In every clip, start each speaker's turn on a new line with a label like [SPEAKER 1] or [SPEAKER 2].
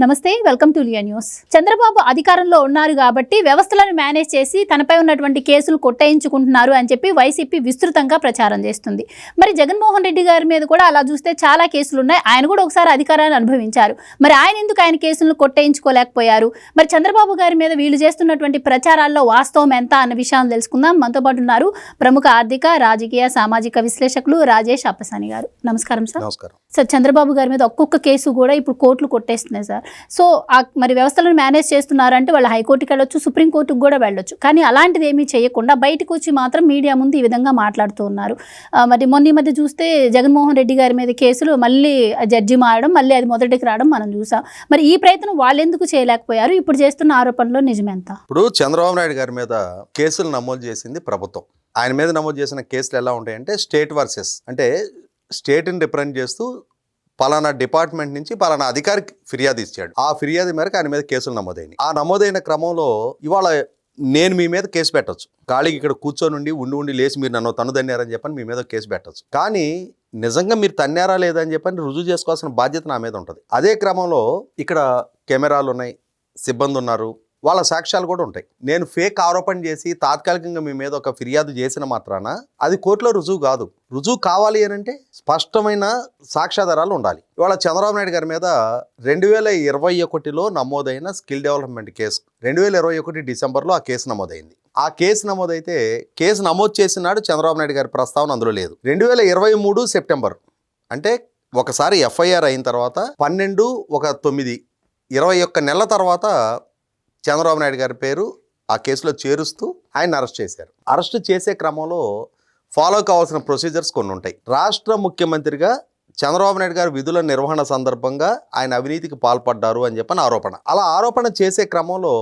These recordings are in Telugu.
[SPEAKER 1] నమస్తే, welcome to Liya news. Chandrababu అధికారంలో ఉన్నారు కాబట్టి వ్యవస్థలను మేనేజ్ చేసి తనపై ఉన్నటువంటి కేసులు కొట్టేయించుకుంటున్నారు అని చెప్పి వైసీపీ విస్తృతంగా ప్రచారం చేస్తుంది. మరి జగన్మోహన్ రెడ్డి గారి మీద కూడా అలా చూస్తే చాలా కేసులు ఉన్నాయి. ఆయన కూడా ఒకసారి అధికారాన్ని అనుభవించారు. మరి ఆయన ఎందుకు ఆయన కేసులను కొట్టేయించుకోలేకపోయారు? మరి చంద్రబాబు గారి మీద వీళ్ళు చేస్తున్నటువంటి ప్రచారాల్లో వాస్తవం ఎంత అన్న విషయాన్ని తెలుసుకుందాం. మనతో పాటు ఉన్నారు ప్రముఖ ఆర్థిక, రాజకీయ, సామాజిక విశ్లేషకులు రాజేష్ అప్పసాని గారు. నమస్కారం సార్.
[SPEAKER 2] నమస్కారం
[SPEAKER 1] సార్, చంద్రబాబు గారి మీద ఒక్కొక్క కేసు కూడా ఇప్పుడు కోర్టులు కొట్టేస్తున్నాయి సార్. సో మరి వ్యవస్థలను మేనేజ్ చేస్తున్నారంటే వాళ్ళు హైకోర్టుకి వెళ్ళొచ్చు, సుప్రీంకోర్టుకు కూడా వెళ్ళొచ్చు. కానీ అలాంటిది ఏమీ చేయకుండా బయటకు వచ్చి మాత్రం మీడియా ముందు ఈ విధంగా మాట్లాడుతూ ఉన్నారు. మరి మొన్న ఈ మధ్య చూస్తే జగన్మోహన్ రెడ్డి గారి మీద కేసులు మళ్ళీ జడ్జి మారడం, మళ్ళీ అది మొదటికి రావడం మనం చూసాం. మరి ఈ ప్రయత్నం వాళ్ళు ఎందుకు చేయలేకపోయారు? ఇప్పుడు చేస్తున్న ఆరోపణలో నిజమెంత?
[SPEAKER 2] ఇప్పుడు చంద్రబాబు నాయుడు గారి మీద కేసులు నమోదు చేసింది ప్రభుత్వం. ఆయన మీద నమోదు చేసిన కేసులు ఎలా ఉంటాయంటే స్టేట్ వర్సెస్, అంటే స్టేట్ని రిప్రజెంట్ చేస్తూ పలానా డిపార్ట్మెంట్ నుంచి పలానా అధికారికి ఫిర్యాదు ఇచ్చాడు. ఆ ఫిర్యాదు మేరకు ఆయన మీద కేసులు నమోదైనవి. ఆ నమోదైన క్రమంలో ఇవాళ నేను మీ మీద కేసు పెట్టచ్చు, ఖాళీకి ఇక్కడ కూర్చొని ఉండి లేచి మీరు నన్ను తన్నుదన్నారని చెప్పని మీ మీద కేసు పెట్టచ్చు. కానీ నిజంగా మీరు తన్నారా లేదని చెప్పని రుజువు చేసుకోవాల్సిన బాధ్యత నా మీద ఉంటుంది. అదే క్రమంలో ఇక్కడ కెమెరాలు ఉన్నాయి, సిబ్బంది ఉన్నారు, వాళ్ళ సాక్ష్యాలు కూడా ఉంటాయి. నేను ఫేక్ ఆరోపణ చేసి తాత్కాలికంగా మీ మీద ఒక ఫిర్యాదు చేసిన మాత్రాన అది కోర్టులో రుజువు కాదు. రుజువు కావాలి అని అంటే స్పష్టమైన సాక్ష్యాధారాలు ఉండాలి. ఇవాళ చంద్రబాబు నాయుడు గారి మీద 2021లో నమోదైన స్కిల్ డెవలప్మెంట్ కేసు 2021 డిసెంబర్లో ఆ కేసు నమోదైంది. ఆ కేసు నమోదైతే కేసు నమోదు చేసినాడు చంద్రబాబు నాయుడు గారి ప్రస్తావన అందులో లేదు. 2023 సెప్టెంబర్, అంటే ఒకసారి ఎఫ్ఐఆర్ అయిన తర్వాత 12/9 21 నెలల తర్వాత చంద్రబాబు నాయుడు గారి పేరు ఆ కేసులో చేరుస్తూ ఆయన అరెస్ట్ చేశారు. అరెస్ట్ చేసే క్రమంలో ఫాలో కావాల్సిన ప్రొసీజర్స్ కొన్ని ఉంటాయి. రాష్ట్ర ముఖ్యమంత్రిగా చంద్రబాబు నాయుడు గారు విధుల నిర్వహణ సందర్భంగా ఆయన అవినీతికి పాల్పడ్డారు అని చెప్పని ఆరోపణ. అలా ఆరోపణ చేసే క్రమంలో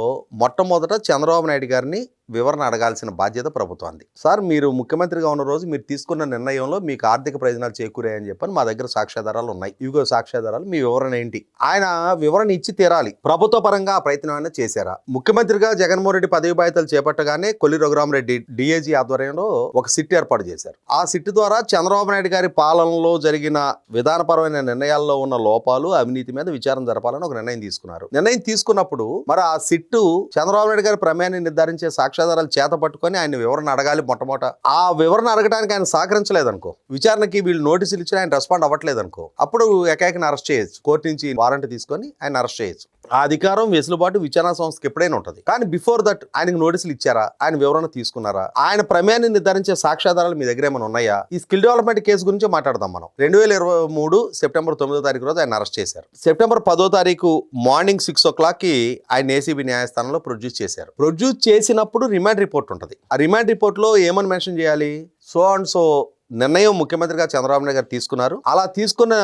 [SPEAKER 2] మొట్టమొదట చంద్రబాబు నాయుడు గారిని వివరణ అడగాల్సిన బాధ్యత ప్రభుత్వానికి. సార్, మీరు ముఖ్యమంత్రిగా ఉన్న రోజు మీరు తీసుకున్న నిర్ణయంలో మీకు ఆర్థిక ప్రయోజనాలు చేకూరాయని చెప్పని మా దగ్గర సాక్ష్యాధారాలు ఉన్నాయి. ఇవిగో సాక్ష్యాధారాలు, మీ వివరణ ఏంటి? ఆయన వివరణ ఇచ్చి తీరాలి. ప్రభుత్వ పరంగా ఆ ప్రయత్నం అయినా చేశారా? ముఖ్యమంత్రిగా జగన్మోహన్ రెడ్డి పదవి బాధ్యతలు చేపట్టగానే కొల్లి రఘురామరెడ్డి డిఐజీ ఆధ్వర్యంలో ఒక సిట్ ఏర్పాటు చేశారు. ఆ సిట్ ద్వారా చంద్రబాబు నాయుడు గారి పాలనలో జరిగిన విధానపరమైన నిర్ణయాల్లో ఉన్న లోపాలు, అవినీతి మీద విచారణ జరపాలని ఒక నిర్ణయం తీసుకున్నారు. నిర్ణయం తీసుకున్నప్పుడు మరి ఆ సిట్టు చంద్రబాబు నాయుడు గారి ప్రమేయాన్ని నిర్ధారించే సాక్ష్యాధారాలు చేత పట్టుకొని ఆయన వివరణ అడగాలి. మొట్టమొదట ఆ వివరణ అడగడానికి ఆయన సహకరించలేదనుకో, విచారణకి వీళ్ళు నోటీసులు ఇచ్చిన ఆయన రెస్పాండ్ అవ్వట్లేదనుకో, అప్పుడు ఏకాకిని అరెస్ట్ చేయొచ్చు. కోర్టు నుంచి వారెంట్ తీసుకొని ఆయన అరెస్ట్ చేయొచ్చు. ఆ అధికారం, వెసులుబాటు విచారణ సంస్థకి ఎప్పుడైనా ఉంటుంది. కానీ బిఫోర్ దట్ ఆయనకు నోటీసులు ఇచ్చారా? ఆయన వివరణ తీసుకున్నారా? ఆయన ప్రమేయాన్ని నిర్ధారించే సాక్ష్యాధారాలు మీ దగ్గర ఏమైనా ఉన్నాయా? ఈ స్కిల్ డెవలప్మెంట్ కేసు గురించి మాట్లాడదాం మనం. 2023 సెప్టెంబర్ 9వ తారీఖు రోజు ఆయన అరెస్ట్ చేశారు. సెప్టెంబర్ 10వ తారీఖు మార్నింగ్ 6 o'clockకి ఆయన ఏసీబీ న్యాయస్థానంలో ప్రొడ్యూస్ చేశారు. ప్రొడ్యూస్ చేసినప్పుడు రిమాండ్ రిపోర్ట్ ఉంటుంది. ఆ రిమాండ్ రిపోర్ట్లో ఏమని మెన్షన్ చేయాలి? సో అండ్ సో నిర్ణయం ముఖ్యమంత్రిగా చంద్రబాబు నాయుడు గారు తీసుకున్నారు. అలా తీసుకున్న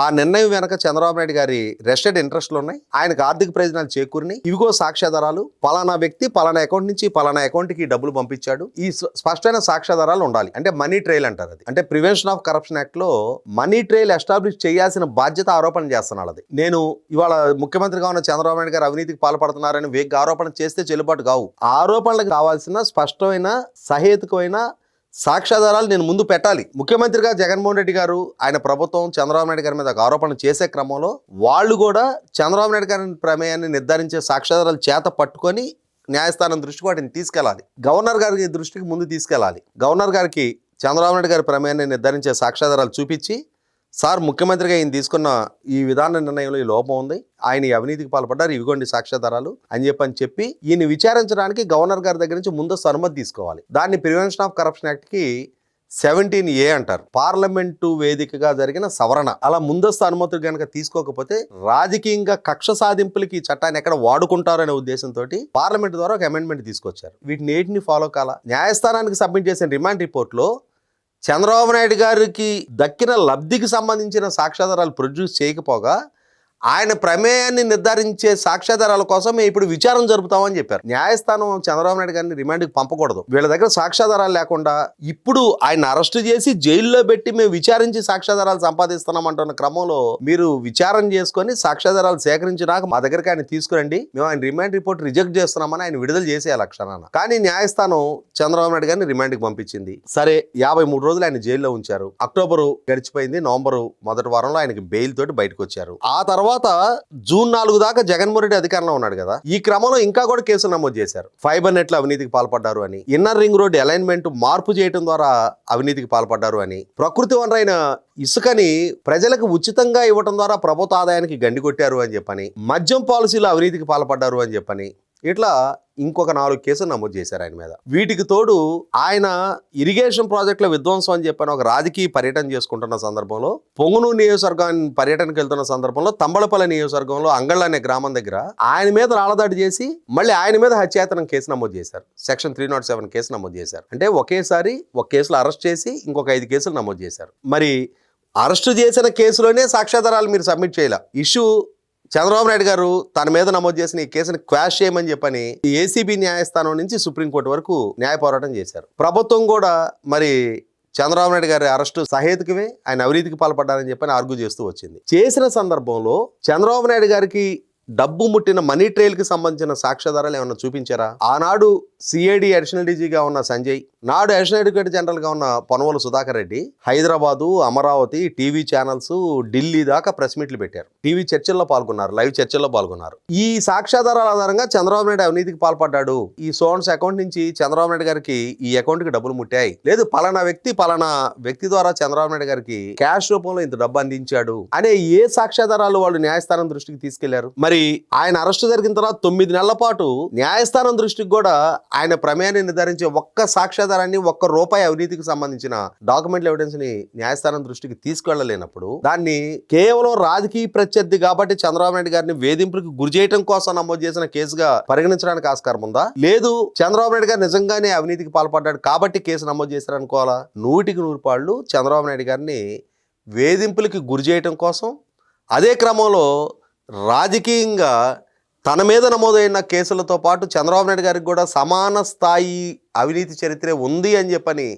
[SPEAKER 2] ఆ నిర్ణయం వెనక చంద్రబాబు నాయుడు గారి రెస్టెడ్ ఇంట్రెస్ట్లు ఉన్నాయి, ఆయనకు ఆర్థిక ప్రయోజనాలు చేకూరినాయి, ఇవిగో సాక్ష్యాధారాలు, పలానా వ్యక్తి పలానా అకౌంట్ నుంచి పలానా అకౌంట్కి డబ్బులు పంపించాడు. ఈ స్పష్టమైన సాక్ష్యాధారాలు ఉండాలి. అంటే మనీ ట్రైల్ అంటారు. అది అంటే ప్రివెన్షన్ ఆఫ్ కరప్షన్ యాక్ట్ లో మనీ ట్రైల్ ఎస్టాబ్లిష్ చేయాల్సిన బాధ్యత ఆరోపణ చేస్తున్నాడు. అది నేను ఇవాళ ముఖ్యమంత్రిగా ఉన్న చంద్రబాబు నాయుడు గారు అవినీతికి పాల్పడుతున్నారని వేగ ఆరోపణ చేస్తే చెల్లుబాటు కావు. ఆరోపణలకు కావాల్సిన స్పష్టమైన సహేతుకమైన సాక్ష్యాధారాలు నేను ముందు పెట్టాలి. ముఖ్యమంత్రిగా జగన్మోహన్ రెడ్డి గారు, ఆయన ప్రభుత్వం చంద్రబాబు నాయుడు గారి మీద ఆరోపణ చేసే క్రమంలో వాళ్ళు కూడా చంద్రబాబు నాయుడు గారి ప్రమేయాన్ని నిర్ధారించే సాక్ష్యాధారాలు చేత పట్టుకొని న్యాయస్థానం దృష్టికి వాటిని తీసుకెళ్లాలి. గవర్నర్ గారి దృష్టికి ముందు తీసుకెళ్లాలి. గవర్నర్ గారికి చంద్రబాబు నాయుడు గారి ప్రమేయాన్ని నిర్ధారించే సాక్ష్యాధారాలు చూపించి, సార్, ముఖ్యమంత్రిగా ఈయన తీసుకున్న ఈ విధాన నిర్ణయంలో ఈ లోపం ఉంది, ఆయన ఈ అవినీతికి పాల్పడ్డారు, ఇవిగోండి సాక్ష్యాధారాలు అని చెప్పి ఈయన విచారించడానికి గవర్నర్ గారి దగ్గర నుంచి ముందస్తు అనుమతి తీసుకోవాలి. దాన్ని ప్రివెన్షన్ ఆఫ్ కరప్షన్ యాక్ట్ కి 17A అంటారు. పార్లమెంటు వేదికగా జరిగిన సవరణ. అలా ముందస్తు అనుమతులు కనుక తీసుకోకపోతే రాజకీయంగా కక్ష సాధింపులకి ఈ చట్టాన్ని ఎక్కడ వాడుకుంటారనే ఉద్దేశంతో పార్లమెంట్ ద్వారా ఒక అమెండ్మెంట్ తీసుకొచ్చారు. వీటిని ఏటిని ఫాలో కాల. న్యాయస్థానానికి సబ్మిట్ చేసిన రిమాండ్ రిపోర్ట్లో చంద్రబాబు నాయుడు గారికి దక్కిన లబ్ధికి సంబంధించిన సాక్ష్యాధారాలు ప్రొడ్యూస్ చేయకపోగా ఆయన ప్రమేయాన్ని నిర్ధారించే సాక్ష్యాధారాల కోసం ఇప్పుడు విచారణ జరుపుతామని చెప్పారు. న్యాయస్థానం చంద్రబాబు నాయుడు గారిని రిమాండ్కి పంపకూడదు. వీళ్ళ దగ్గర సాక్ష్యాధారాలు లేకుండా ఇప్పుడు ఆయన అరెస్ట్ చేసి జైల్లో పెట్టి మేము విచారించి సాక్ష్యాధారాలు సంపాదిస్తున్నామంటున్న క్రమంలో మీరు విచారణ చేసుకొని సాక్ష్యాధారాలు సేకరించినాక మా దగ్గరికి ఆయన తీసుకురండి, మేము ఆయన రిమాండ్ రిపోర్ట్ రిజెక్ట్ చేస్తున్నామని ఆయన విడుదల చేసే లక్షణాన. కానీ న్యాయస్థానం చంద్రబాబు నాయుడు గారిని రిమాండ్కి పంపించింది. సరే, 53 రోజులు ఆయన జైల్లో ఉంచారు. అక్టోబరు గడిచిపోయింది, నవంబరు మొదటి వారంలో ఆయనకి బెయిల్ తోటి బయటకు వచ్చారు. ఆ తర్వాత తర్వాత జూన్ 4 దాకా జగన్మోహన్ రెడ్డి అధికారంలో ఉన్నాడు కదా, ఈ క్రమంలో ఇంకా కూడా కేసులు నమోదు చేశారు. ఫైబర్ నెట్లో అవినీతికి పాల్పడ్డారు అని, ఇన్నర్ రింగ్ రోడ్ అలైన్మెంట్ మార్పు చేయడం ద్వారా అవినీతికి పాల్పడ్డారు అని, ప్రకృతి వనరైన ఇసుకని ప్రజలకు ఉచితంగా ఇవ్వడం ద్వారా ప్రభుత్వ ఆదాయానికి గండి కొట్టారు అని చెప్పని, మద్యం పాలసీలో అవినీతికి పాల్పడ్డారు అని చెప్పని, ఇట్లా ఇంకొక 4 కేసులు నమోదు చేశారు ఆయన మీద. వీటికి తోడు ఆయన ఇరిగేషన్ ప్రాజెక్టుల విధ్వంసం అని చెప్పని ఒక రాజకీయ పర్యటన చేసుకుంటున్న సందర్భంలో, పొంగునూరు నియోజకవర్గాన్ని పర్యటనకు వెళ్తున్న సందర్భంలో తంబళపల్లి నియోజకవర్గంలో అంగళ్ళ అనే గ్రామం దగ్గర ఆయన మీద రాళ్ళదాడి చేసి మళ్ళీ ఆయన మీద హత్యాయతనం కేసు నమోదు చేశారు. సెక్షన్ 307 కేసు నమోదు చేశారు. అంటే ఒకేసారి ఒక కేసులో అరెస్ట్ చేసి ఇంకొక 5 కేసులు నమోదు చేశారు. మరి అరెస్టు చేసిన కేసులోనే సాక్ష్యాధారాలు మీరు సబ్మిట్ చేయాల. ఇష్యూ చంద్రబాబు నాయుడు గారు తన మీద నమోదు చేసిన ఈ కేసుని క్వాష్ చేయమని చెప్పని ఏసీబీ న్యాయస్థానం నుంచి సుప్రీంకోర్టు వరకు న్యాయ పోరాటం చేశారు. ప్రభుత్వం కూడా మరి చంద్రబాబు నాయుడు గారి అరెస్టు సహేతుకమే, ఆయన అవినీతికి పాల్పడ్డారని చెప్పని ఆర్గ్యూ చేస్తూ వచ్చింది. చేసిన సందర్భంలో చంద్రబాబు నాయుడు గారికి డబ్బు ముట్టిన మనీ ట్రైల్కి సంబంధించిన సాక్ష్యాధారాలు ఏమన్నా చూపించారా? ఆనాడు సిఐడి అడిషనల్ డీజీగా ఉన్న సంజయ్, నాడు అడిషనల్ అడ్వకేట్ జనరల్గా ఉన్న పొనవోలు సుధాకర్ రెడ్డి హైదరాబాదు, అమరావతి, టీవీ ఛానల్స్, ఢిల్లీ దాకా ప్రెస్ మీట్లు పెట్టారు. టీవీ చర్చల్లో పాల్గొన్నారు, లైవ్ చర్చల్లో పాల్గొన్నారు. ఈ సాక్ష్యాధారాల ఆధారంగా చంద్రబాబు నాయుడు అవినీతికి పాల్పడ్డాడు, ఈ సోన్స్ అకౌంట్ నుంచి చంద్రబాబు నాయుడు గారికి ఈ అకౌంట్కి డబ్బులు ముట్టాయి, లేదు పలానా వ్యక్తి ద్వారా చంద్రబాబు నాయుడు గారికి క్యాష్ రూపంలో ఇంత డబ్బు అందించాడు అనే ఏ సాక్ష్యాధారాలు వాళ్ళు న్యాయస్థానం దృష్టికి తీసుకెళ్లారు? మరి ఆయన అరెస్టు జరిగిన తర్వాత 9 నెలల పాటు న్యాయస్థానం దృష్టికి కూడా ఆయన ప్రమేయాన్ని నిర్ధారించే ఒక్క సాక్ష్యాధారాన్ని, ₹1 అవినీతికి సంబంధించిన డాక్యుమెంటల్ ఎవిడెన్స్ ని న్యాయస్థానం దృష్టికి తీసుకెళ్లలేనప్పుడు దాన్ని కేవలం రాజకీయ ప్రత్యర్థి కాబట్టి చంద్రబాబు నాయుడు గారిని వేధింపులకు గురి చేయడం కోసం నమోదు చేసిన కేసుగా పరిగణించడానికి ఆస్కారం ఉందా? లేదు చంద్రబాబు నాయుడు గారు నిజంగానే అవినీతికి పాల్పడ్డాడు కాబట్టి కేసు నమోదు చేశారనుకోవాలా? 100కి 100 చంద్రబాబు నాయుడు గారిని వేధింపులకి గురి చేయడం కోసం, అదే క్రమంలో రాజకీయంగా తన మీద నమోదైన కేసులతో పాటు చంద్రబాబు నాయుడు గారికి కూడా సమాన స్థాయి అవినీతి చరిత్రే ఉంది అని చెప్పని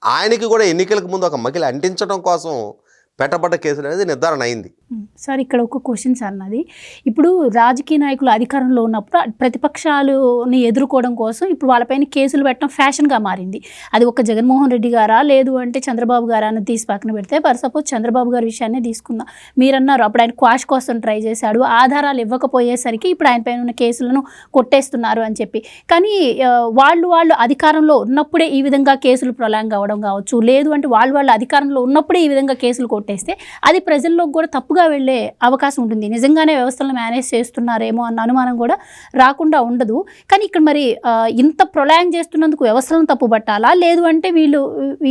[SPEAKER 2] ఆయనకి కూడా ఎన్నికలకు ముందు ఒక మకిలి అంటించడం కోసం పెట్టబడ్డ కేసులు అనేది నిర్ధారణ అయింది.
[SPEAKER 1] సార్ ఇక్కడ ఒక క్వశ్చన్ సార్ నాది. ఇప్పుడు రాజకీయ నాయకులు అధికారంలో ఉన్నప్పుడు ప్రతిపక్షాలని ఎదుర్కోవడం కోసం ఇప్పుడు వాళ్ళపైన కేసులు పెట్టడం ఫ్యాషన్గా మారింది. అది ఒక జగన్మోహన్ రెడ్డి గారా, లేదు అంటే చంద్రబాబు గారా అని తీసి పక్కన పెడితే, ఫర్ సపోజ్ చంద్రబాబు గారి విషయాన్ని తీసుకుందాం. మీరన్నారు అప్పుడు ఆయన క్వాష్ కోసం ట్రై చేశాడు, ఆధారాలు ఇవ్వకపోయేసరికి ఇప్పుడు ఆయన పైన ఉన్న కేసులను కొట్టేస్తున్నారు అని చెప్పి. కానీ వాళ్ళు అధికారంలో ఉన్నప్పుడే ఈ విధంగా కేసులు ప్రొలాంగ్ అవ్వడం కావచ్చు, లేదు అంటే వాళ్ళు అధికారంలో ఉన్నప్పుడే ఈ విధంగా కేసులు కొట్టేస్తే అది ప్రజల్లోకి కూడా తప్పుగా వెళ్ళే అవకాశం ఉంటుంది. నిజంగానే వ్యవస్థలను మేనేజ్ చేస్తున్నారేమో అన్న అనుమానం కూడా రాకుండా ఉండదు. కానీ ఇక్కడ మరి ఇంత ప్రొలాంగ్ చేస్తున్నందుకు వ్యవస్థలను తప్పుపట్టాలా, లేదు అంటే వీళ్ళు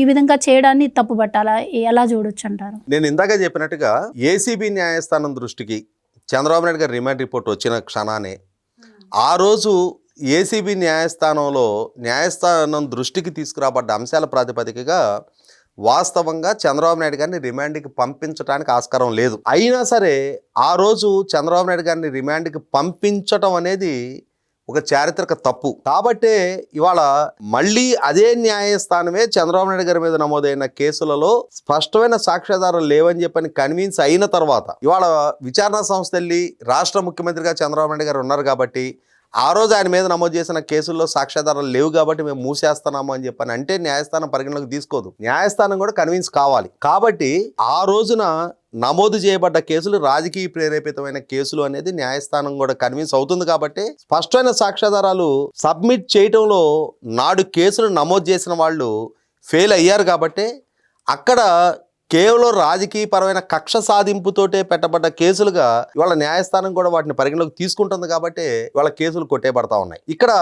[SPEAKER 1] ఈ విధంగా చేయడాన్ని తప్పుపట్టాలా? ఎలా చూడొచ్చు అంటారు?
[SPEAKER 2] నేను ఇందాక చెప్పినట్టుగా ఏసీబీ న్యాయస్థానం దృష్టికి చంద్రబాబు నాయుడు గారి రిమాండ్ రిపోర్ట్ వచ్చిన క్షణానే ఆ రోజు ఏసీబీ న్యాయస్థానం దృష్టికి తీసుకురాబడ్డ అంశాల ప్రాతిపదికగా వాస్తవంగా చంద్రబాబు నాయుడు గారిని రిమాండ్కి పంపించడానికి ఆస్కారం లేదు. అయినా సరే ఆ రోజు చంద్రబాబు నాయుడు గారిని రిమాండ్కి పంపించటం అనేది ఒక చారిత్రక తప్పు. కాబట్టే ఇవాళ మళ్ళీ అదే న్యాయస్థానమే చంద్రబాబు నాయుడు గారి మీద నమోదైన కేసులలో స్పష్టమైన సాక్ష్యాధారాలు లేవని చెప్పని కన్విన్స్ అయిన తర్వాత ఇవాళ విచారణ సంస్థ వెళ్ళి రాష్ట్ర ముఖ్యమంత్రిగా చంద్రబాబు నాయుడు గారు ఉన్నారు కాబట్టి ఆ రోజు ఆయన మీద నమోదు చేసిన కేసుల్లో సాక్ష్యాధారాలు లేవు కాబట్టి మేము మూసేస్తున్నాము అని చెప్పని అంటే న్యాయస్థానం పరిగణలోకి తీసుకోదు. న్యాయస్థానం కూడా కన్విన్స్ కావాలి. కాబట్టి ఆ రోజున నమోదు చేయబడ్డ కేసులు రాజకీయ ప్రేరేపితమైన కేసులు అనేది న్యాయస్థానం కూడా కన్విన్స్ అవుతుంది. కాబట్టి స్పష్టమైన సాక్ష్యాధారాలు సబ్మిట్ చేయటంలో నాడు కేసులు నమోదు చేసిన వాళ్ళు ఫెయిల్ అయ్యారు. కాబట్టి అక్కడ కేవలం రాజకీయపరమైన కక్ష సాధింపుతోటే పెట్టబడ్డ కేసులుగా ఇవాళ న్యాయస్థానం కూడా వాటిని పరిగణలోకి తీసుకుంటుంది. కాబట్టి ఇవాళ కేసులు కొట్టేబడతా ఉన్నాయి. ఇక్కడ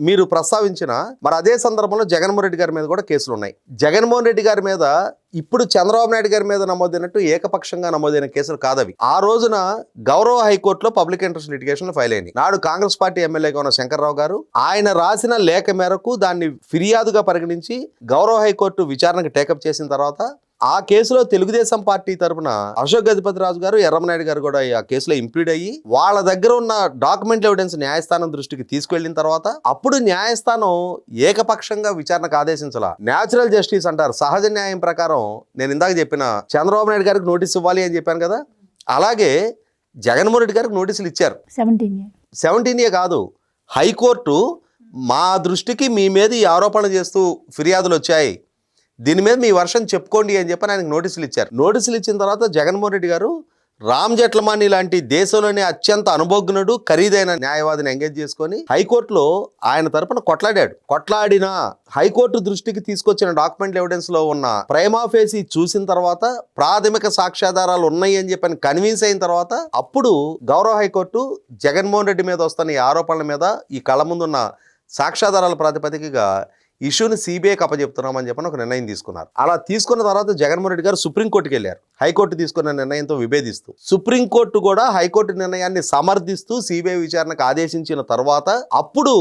[SPEAKER 2] మీరు ప్రస్తావించిన మరి అదే సందర్భంలో జగన్మోహన్ రెడ్డి గారి మీద కూడా కేసులు ఉన్నాయి. జగన్మోహన్ రెడ్డి గారి మీద ఇప్పుడు చంద్రబాబు నాయుడు గారి మీద నమోదైనట్టు ఏకపక్షంగా నమోదైన కేసులు కాదవి. ఆ రోజున గౌరవ హైకోర్టులో పబ్లిక్ ఇంట్రెస్ట్ లిటిగేషన్ ఫైల్ అయింది. నాడు కాంగ్రెస్ పార్టీ ఎమ్మెల్యేగా ఉన్న శంకర్రావు గారు ఆయన రాసిన లేఖ మేరకు దాన్ని ఫిర్యాదుగా పరిగణించి గౌరవ హైకోర్టు విచారణకు టేకప్ చేసిన తర్వాత ఆ కేసులో తెలుగుదేశం పార్టీ తరఫున అశోక్ గజపతి రాజు గారు, ఎర్రమనాయుడు గారు కూడా ఆ కేసులో ఇంప్లీడ్ అయ్యి వాళ్ళ దగ్గర ఉన్న డాక్యుమెంట్ ఎవిడెన్స్ న్యాయస్థానం దృష్టికి తీసుకెళ్లిన తర్వాత అప్పుడు న్యాయస్థానం ఏకపక్షంగా విచారణకు ఆదేశించాల. న్యాచురల్ జస్టిస్ అంటారు, సహజ న్యాయం ప్రకారం నేను ఇందాక చెప్పిన చంద్రబాబు నాయుడు గారికి నోటీస్ ఇవ్వాలి అని చెప్పాను కదా, అలాగే జగన్మోహన్ రెడ్డి గారికి నోటీసులు ఇచ్చారు. 17 కాదు, హైకోర్టు మా దృష్టికి మీ మీద ఈ ఆరోపణలు చేస్తూ ఫిర్యాదులు వచ్చాయి, దీని మీద మీ వర్షం చెప్పుకోండి అని చెప్పి ఆయనకు నోటీసులు ఇచ్చారు. నోటీసులు ఇచ్చిన తర్వాత జగన్మోహన్ రెడ్డి గారు రామ్ జెట్లమాని లాంటి దేశంలోనే అత్యంత అనుభవజ్ఞుడు ఖరీదైన న్యాయవాదిని ఎంగేజ్ చేసుకొని హైకోర్టులో ఆయన తరపున కొట్లాడిన హైకోర్టు దృష్టికి తీసుకొచ్చిన డాక్యుమెంట్ ఎవిడెన్స్ లో ఉన్న ప్రైమా ఫేసి చూసిన తర్వాత ప్రాథమిక సాక్ష్యాధారాలు ఉన్నాయి అని చెప్పని కన్విన్స్ అయిన తర్వాత అప్పుడు గౌరవ హైకోర్టు జగన్మోహన్ రెడ్డి మీద వస్తున్న ఈ ఆరోపణల మీద ఈ కళ్ళ ముందున్న సాక్ష్యాధారాల ప్రాతిపదికగా ఇష్యూని సిబిఐకి అప్పచెప్తున్నామని చెప్పని ఒక నిర్ణయం తీసుకున్నారు. అలా తీసుకున్న తర్వాత జగన్మోహన్ రెడ్డి గారు సుప్రీంకోర్టుకి వెళ్ళారు. హైకోర్టు తీసుకున్న నిర్ణయంతో విభేదిస్తూ సుప్రీంకోర్టు కూడా హైకోర్టు నిర్ణయాన్ని సమర్థిస్తూ సిబిఐ విచారణకు ఆదేశించిన తర్వాత అప్పుడు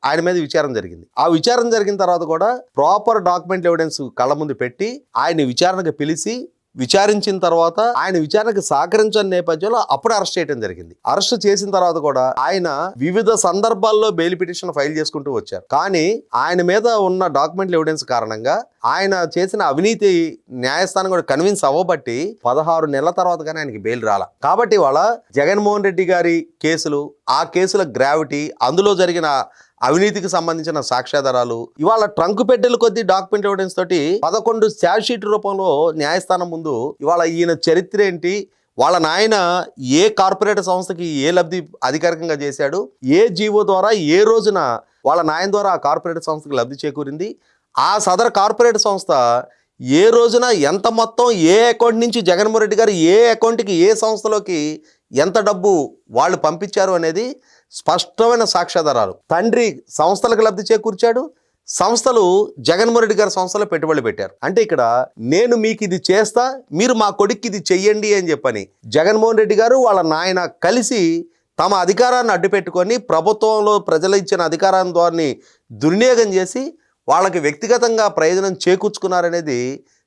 [SPEAKER 2] ఆయన మీద విచారణ జరిగింది. ఆ విచారణ జరిగిన తర్వాత కూడా ప్రాపర్ డాక్యుమెంట్ ఎవిడెన్స్ కళ్ళ ముందు పెట్టి ఆయన విచారణకు పిలిచి విచారించిన తర్వాత ఆయన విచారణకు సహకరించిన నేపథ్యంలో అప్పుడు అరెస్ట్ చేయడం జరిగింది. అరెస్ట్ చేసిన తర్వాత కూడా ఆయన వివిధ సందర్భాల్లో బెయిల్ పిటిషన్ ఫైల్ చేసుకుంటూ వచ్చారు. కానీ ఆయన మీద ఉన్న డాక్యుమెంట్ ఎవిడెన్స్ కారణంగా ఆయన చేసిన అవినీతి న్యాయస్థానం కూడా కన్విన్స్ అవ్వబట్టి 16 నెలల తర్వాత కానీ ఆయనకి బెయిల్ రాల. కాబట్టి వాళ్ళ జగన్మోహన్ రెడ్డి గారి కేసులు, ఆ కేసుల గ్రావిటీ, అందులో జరిగిన అవినీతికి సంబంధించిన సాక్ష్యాధారాలు ఇవాళ ట్రంక్ పెట్టెల కొద్దీ డాక్యుమెంట్ ఎవిడెన్స్ తోటి 11 ఛార్జ్ షీట్ రూపంలో న్యాయస్థానం ముందు ఇవాళ ఈయన చరిత్ర ఏంటి, వాళ్ళ నాయన ఏ కార్పొరేట్ సంస్థకి ఏ లబ్ధి అధికారికంగా చేశాడు, ఏ జీవో ద్వారా ఏ రోజున వాళ్ళ నాయన ద్వారా ఆ కార్పొరేట్ సంస్థకి లబ్ధి చేకూరింది, ఆ సదర్ కార్పొరేట్ సంస్థ ఏ రోజున ఎంత మొత్తం ఏ అకౌంట్ నుంచి జగన్మోహన్ రెడ్డి గారు ఏ అకౌంట్కి ఏ సంస్థలోకి ఎంత డబ్బు వాళ్ళు పంపించారు అనేది స్పష్టమైన సాక్ష్యాధారాలు. తండ్రి సంస్థలకు లబ్ధి చేకూర్చాడు, సంస్థలు జగన్మోహన్ రెడ్డి గారి సంస్థలో పెట్టుబడులు పెట్టారు. అంటే ఇక్కడ నేను మీకు ఇది చేస్తా, మీరు మా కొడుక్కి ఇది చెయ్యండి అని చెప్పని జగన్మోహన్ రెడ్డి గారు వాళ్ళ నాయన కలిసి తమ అధికారాన్ని అడ్డుపెట్టుకొని ప్రభుత్వంలో ప్రజలు ఇచ్చిన అధికారాన్ని ద్వారా దుర్వినియోగం చేసి వాళ్ళకి వ్యక్తిగతంగా ప్రయోజనం చేకూర్చుకున్నారనేది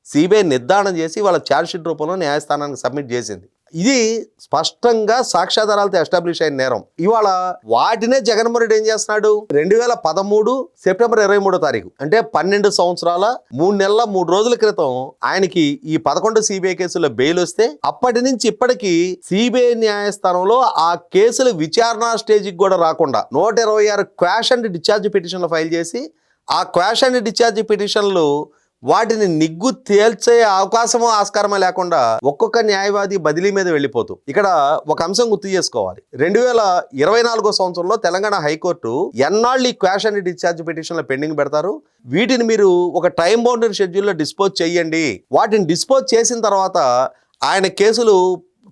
[SPEAKER 2] సిబిఐ నిర్ధారణ చేసి వాళ్ళ ఛార్జ్షీట్ రూపంలో న్యాయస్థానానికి సబ్మిట్ చేసింది. ఇది స్పష్టంగా సాక్ష్యాధారాలతో ఎస్టాబ్లిష్ అయిన నేరం. ఇవాళ వాటినే జగన్మోహన్ రెడ్డి ఏం చేస్తున్నాడు, 2013 సెప్టెంబర్ 23వ తారీఖు అంటే 12 సంవత్సరాల 3 నెలల 3 రోజుల క్రితం ఆయనకి ఈ 11 సిబిఐ కేసుల్లో బెయిల్ వస్తే అప్పటి నుంచి ఇప్పటికీ సిబిఐ న్యాయస్థానంలో ఆ కేసులు విచారణ స్టేజ్కి కూడా రాకుండా 126 క్వాష్ అండ్ డిశ్చార్జ్ పిటిషన్లు ఫైల్ చేసి ఆ క్వాష్ అండ్ డిశ్చార్జ్ పిటిషన్లు వాటిని నిగ్గు తేల్చే అవకాశమో ఆస్కారమో లేకుండా ఒక్కొక్క న్యాయవాది బదిలీ మీద వెళ్ళిపోతూ ఇక్కడ ఒక అంశం గుర్తు చేసుకోవాలి. 2024 సంవత్సరంలో తెలంగాణ హైకోర్టు ఎన్నాళ్ళు ఈ క్వాష్ అండ్ డిశ్చార్జ్ పిటిషన్ల పెండింగ్ పెడతారు, వీటిని మీరు ఒక టైం బౌండరీ షెడ్యూల్లో డిస్పోజ్ చేయండి, వాటిని డిస్పోజ్ చేసిన తర్వాత ఆయన కేసులు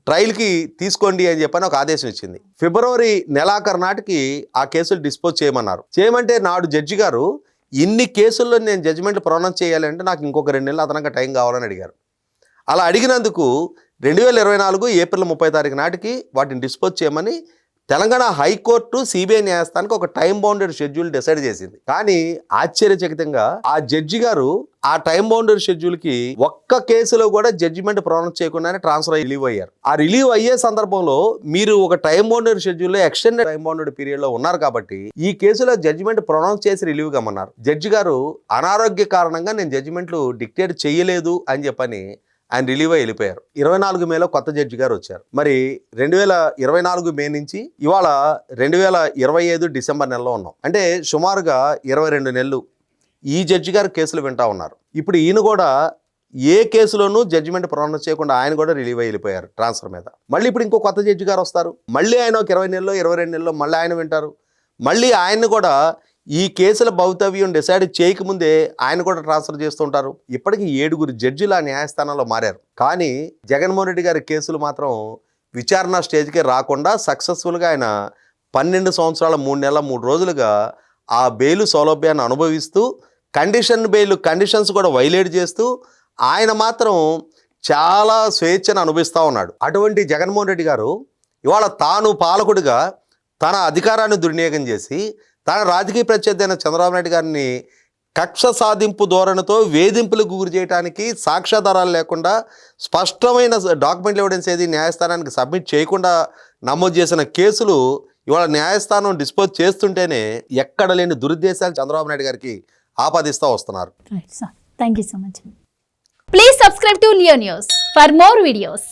[SPEAKER 2] ట్రయల్కి తీసుకోండి అని చెప్పని ఒక ఆదేశం ఇచ్చింది. ఫిబ్రవరి నెలాఖరు నాటికి ఆ కేసులు డిస్పోజ్ చేయమన్నారు. చేయమంటే నాడు జడ్జి గారు ఇన్ని కేసుల్లో నేను జడ్జిమెంట్ ప్రొనౌన్స్ చేయాలంటే నాకు ఇంకొక 2 నెలలు అదనంగా టైం కావాలని అడిగారు. అలా అడిగినందుకు 2024 ఏప్రిల్ 30 తారీఖు నాటికి వాటిని డిస్పోజ్ చేయమని తెలంగాణ హైకోర్టు సిబిఐ న్యాయస్థానానికి ఒక టైం బౌండెడ్ షెడ్యూల్ డిసైడ్ చేసింది. కానీ ఆశ్చర్యచకితంగా ఆ జడ్జి గారు ఆ టైం బౌండెడ్ షెడ్యూల్కి ఒక్క కేసులో కూడా జడ్జిమెంట్ ప్రొనౌన్స్ చేయకుండానే ట్రాన్స్ఫర్ రిలీవ్ అయ్యారు. ఆ రిలీవ్ అయ్యే సందర్భంలో మీరు ఒక టైం బౌండెడ్ షెడ్యూల్లో ఎక్స్టెండెడ్ టైం బౌండెడ్ పీరియడ్ లో ఉన్నారు కాబట్టి ఈ కేసులో జడ్జిమెంట్ ప్రొనౌన్స్ చేసి రిలీవ్ కమ్మన్నారు. జడ్జి గారు అనారోగ్య కారణంగా నేను జడ్జిమెంట్లు డిక్టేట్ చేయలేదు అని చెప్పని ఆయన రిలీవ్ అయి వెళ్ళిపోయారు. 24 మేలో కొత్త జడ్జి గారు వచ్చారు. మరి 2024 మే నుంచి ఇవాళ 2025 డిసెంబర్ నెలలో ఉన్నాం. అంటే సుమారుగా 22 నెలలు ఈ జడ్జి గారు కేసులు వింటా ఉన్నారు. ఇప్పుడు ఈయన కూడా ఏ కేసులోనూ జడ్జిమెంట్ ప్రొనౌన్స్ చేయకుండా ఆయన కూడా రిలీవ్ అయి వెళ్ళిపోయారు ట్రాన్స్ఫర్ మీద. మళ్ళీ ఇప్పుడు ఇంకో కొత్త జడ్జి గారు వస్తారు, మళ్ళీ ఆయన ఒక 20 నెలలో 22 నెలలో మళ్ళీ ఆయన వింటారు. మళ్ళీ ఆయన్ని కూడా ఈ కేసుల భవితవ్యం డిసైడ్ చేయకముందే ఆయన కూడా ట్రాన్స్ఫర్ చేస్తుంటారు. ఇప్పటికీ 7 జడ్జిలు ఆ న్యాయస్థానంలో మారారు. కానీ జగన్మోహన్ రెడ్డి గారి కేసులు మాత్రం విచారణ స్టేజ్కి రాకుండా సక్సెస్ఫుల్గా ఆయన 12 సంవత్సరాల 3 నెలల 3 రోజులుగా ఆ బెయిలు సౌలభ్యాన్ని అనుభవిస్తూ కండిషన్ బెయిల్ కండిషన్స్ కూడా వైలేట్ చేస్తూ ఆయన మాత్రం చాలా స్వేచ్ఛను అనుభవిస్తూ ఉన్నాడు. అటువంటి జగన్మోహన్ రెడ్డి గారు ఇవాళ తాను పాలకుడిగా తన అధికారాన్ని దుర్వినియోగం చేసి తన రాజకీయ ప్రత్యర్థి అయిన చంద్రబాబు నాయుడు గారిని కక్ష సాధింపు ధోరణితో వేధింపులకు గురి చేయడానికి సాక్ష్యాధారాలు లేకుండా స్పష్టమైన డాక్యుమెంట్ ఎవిడెన్స్ ఏది న్యాయస్థానానికి సబ్మిట్ చేయకుండా నమోదు చేసిన కేసులు ఇవాళ న్యాయస్థానం డిస్పోజ్ చేస్తుంటేనే ఎక్కడ లేని దురుద్దేశాలు చంద్రబాబు నాయుడు గారికి ఆపాదిస్తూ వస్తున్నారు.
[SPEAKER 1] Thank you so much. Please subscribe to Leo news for more videos.